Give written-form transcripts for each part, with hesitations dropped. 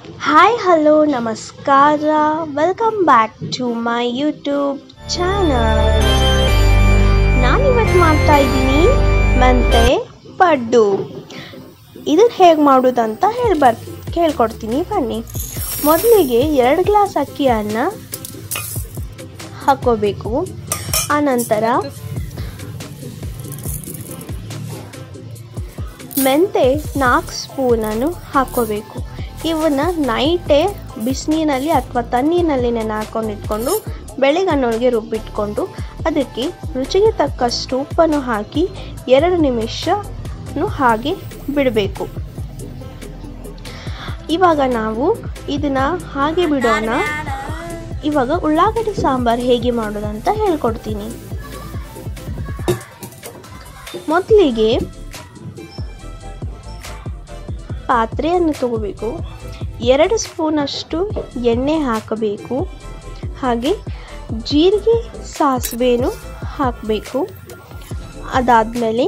Hi hello ನಮಸ್ಕಾರ, welcome back to my YouTube channel. ನಾನಿವತ್ತು ಮಾಡ್ತಾ ಇದ್ದೀನಿ ಮೆಂತೆ ಪಡ್ಡು. ಇದನ್ನು ಹೇಗೆ ಮಾಡೋದಂತ ಹೇಳ್ಕೊಡ್ತೀನಿ ಬನ್ನಿ. ಮೊದಲಿಗೆ 2 ಗ್ಲಾಸ್ ಅಕ್ಕಿಯನ್ನು ಹಾಕೋಬೇಕು. ಆನಂತರ ಮೆಂತೆ 4 ಸ್ಪೂನನ್ನು ಹಾಕೋಬೇಕು. ಇವನ್ನ ನೈಟೇ ಬಿಸಿನೀರಿನಲ್ಲಿ ಅಥವಾ ತಣ್ಣೀರಿನಲ್ಲಿ ಹಾಕೊಂಡಿಟ್ಕೊಂಡು ಬೆಳಗನ್ನೊಳಗೆ ರುಬ್ಬಿಟ್ಕೊಂಡು ಅದಕ್ಕೆ ರುಚಿಗೆ ತಕ್ಕಷ್ಟು ಉಪ್ಪನ್ನು ಹಾಕಿ 2 ನಿಮಿಷ ಹಾಗೆ ಬಿಡಬೇಕು. ಇವಾಗ ನಾವು ಇದನ್ನ ಹಾಗೆ ಬಿಡೋಣ. ಇವಾಗ ಉಳ್ಳಾಗಡ್ಡಿ ಸಾಂಬಾರು ಹೇಗೆ ಮಾಡೋದಂತ ಹೇಳ್ಕೊಡ್ತೀನಿ. ಮೊದಲಿಗೆ ಪಾತ್ರೆಯನ್ನು ತಗೋಬೇಕು. 2 ಸ್ಪೂನಷ್ಟು ಎಣ್ಣೆ ಹಾಕಬೇಕು. ಹಾಗೆ ಜೀರಿಗೆ ಸಾಸಿವೆನೂ ಹಾಕಬೇಕು. ಅದಾದಮೇಲೆ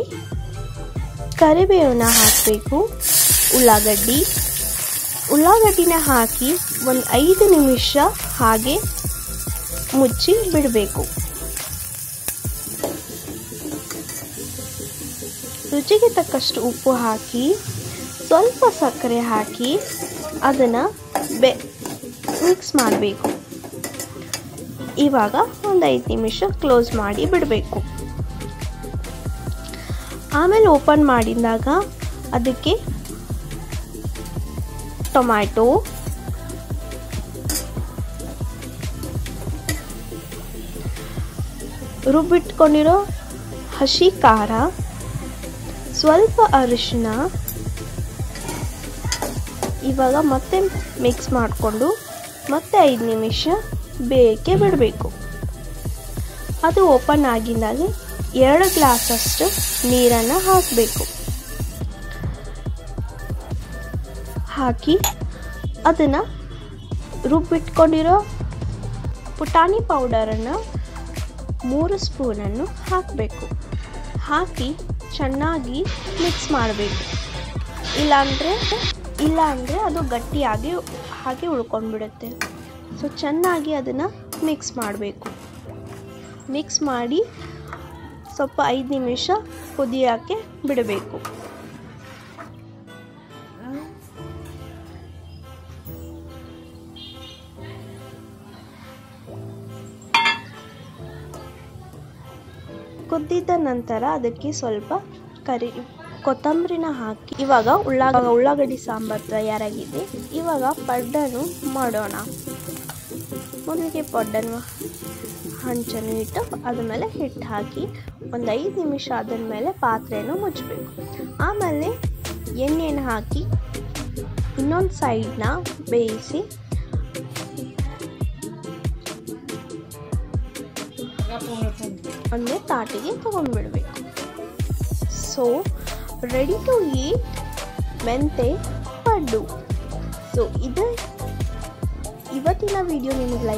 ಕರಿಬೇವನ್ನ ಹಾಕಬೇಕು. ಉಳ್ಳಾಗಡ್ಡಿನ ಹಾಕಿ ಒಂದು 5 ನಿಮಿಷ ಹಾಗೆ ಮುಚ್ಚಿ ಬಿಡಬೇಕು. ರುಚಿಗೆ ತಕ್ಕಷ್ಟು ಉಪ್ಪು ಹಾಕಿ ಸ್ವಲ್ಪ ಸಕ್ಕರೆ ಹಾಕಿ ಅದನ್ನು ಮಿಕ್ಸ್ ಮಾಡಬೇಕು. ಇವಾಗ ಒಂದು 5 ನಿಮಿಷ ಕ್ಲೋಸ್ ಮಾಡಿ ಬಿಡಬೇಕು. ಆಮೇಲೆ ಓಪನ್ ಮಾಡಿದಾಗ ಅದಕ್ಕೆ ಟೊಮ್ಯಾಟೊ, ರುಬ್ಬಿಟ್ಕೊಂಡಿರೋ ಹಸಿ ಖಾರ, ಸ್ವಲ್ಪ ಅರಿಶಿನ, ಇವಾಗ ಮತ್ತೆ ಮಿಕ್ಸ್ ಮಾಡಿಕೊಂಡು ಮತ್ತೆ 5 ನಿಮಿಷ ಬೇಯಕ್ಕೆ ಬಿಡಬೇಕು. ಅದು ಓಪನ್ ಆಗಿದ್ದಾಗ 2 ಗ್ಲಾಸಷ್ಟು ನೀರನ್ನು ಹಾಕಬೇಕು. ಹಾಕಿ ಅದನ್ನು ರುಬ್ಬಿಟ್ಕೊಂಡಿರೋ ಪುಟಾಣಿ ಪೌಡರನ್ನು 3 ಸ್ಪೂನನ್ನು ಹಾಕಬೇಕು. ಹಾಕಿ ಚೆನ್ನಾಗಿ ಮಿಕ್ಸ್ ಮಾಡಬೇಕು. ಇಲ್ಲಾಂದರೆ ಅದು ಗಟ್ಟಿಯಾಗಿ ಹಾಗೆ ಉಳ್ಕೊಂಡ್ಬಿಡುತ್ತೆ. ಸೊ ಚೆನ್ನಾಗಿ ಅದನ್ನು ಮಿಕ್ಸ್ ಮಾಡಬೇಕು. ಮಿಕ್ಸ್ ಮಾಡಿ ಸ್ವಲ್ಪ 5 ನಿಮಿಷ ಕುದಿಯೋಕ್ಕೆ ಬಿಡಬೇಕು. ಕುದ್ದಿದ ನಂತರ ಅದಕ್ಕೆ ಸ್ವಲ್ಪ ಕೊತ್ತಂಬರಿನ ಹಾಕಿ ಇವಾಗ ಉಳ್ಳಾಗಡ್ಡಿ ಸಾಂಬಾರು ತಯಾರಾಗಿದೆ. ಇವಾಗ ಪಡ್ಡನ್ನು ಮಾಡೋಣ. ಮೊದಲಿಗೆ ಪಡ್ಡನ್ನು ಹಂಚನ್ನು ಇಟ್ಟು ಅದ್ರ ಮೇಲೆ ಹಿಟ್ಟು ಹಾಕಿ ಒಂದು 5 ನಿಮಿಷ ಆದ ಮೇಲೆ ಪಾತ್ರೆಯನ್ನು ಮುಚ್ಚಬೇಕು. ಆಮೇಲೆ ಎಣ್ಣೆಯನ್ನು ಹಾಕಿ ಇನ್ನೊಂದು ಸೈಡ್ನ ಬೇಯಿಸಿ ಒಂದೇ ತಾಟಿಗೆ ತಗೊಂಡ್ಬಿಡ್ಬೇಕು. ಸೊ ರೆಡಿ ಟು ಈಟ್ ಮೆಂತೆ ಪಡ್ಡು. ಸೊ ಇವತ್ತಿನ ವಿಡಿಯೋ ನಿಮಗೆ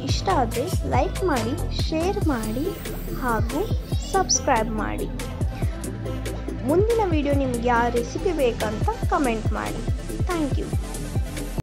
ಇಷ್ಟ ಆದರೆ ಲೈಕ್ ಮಾಡಿ, ಶೇರ್ ಮಾಡಿ ಹಾಗೂ ಸಬ್ಸ್ಕ್ರೈಬ್ ಮಾಡಿ. ಮುಂದಿನ ವಿಡಿಯೋ ನಿಮ್ಗೆ ಯಾವ ರೆಸಿಪಿ ಬೇಕಂತ ಕಮೆಂಟ್ ಮಾಡಿ. Thank you.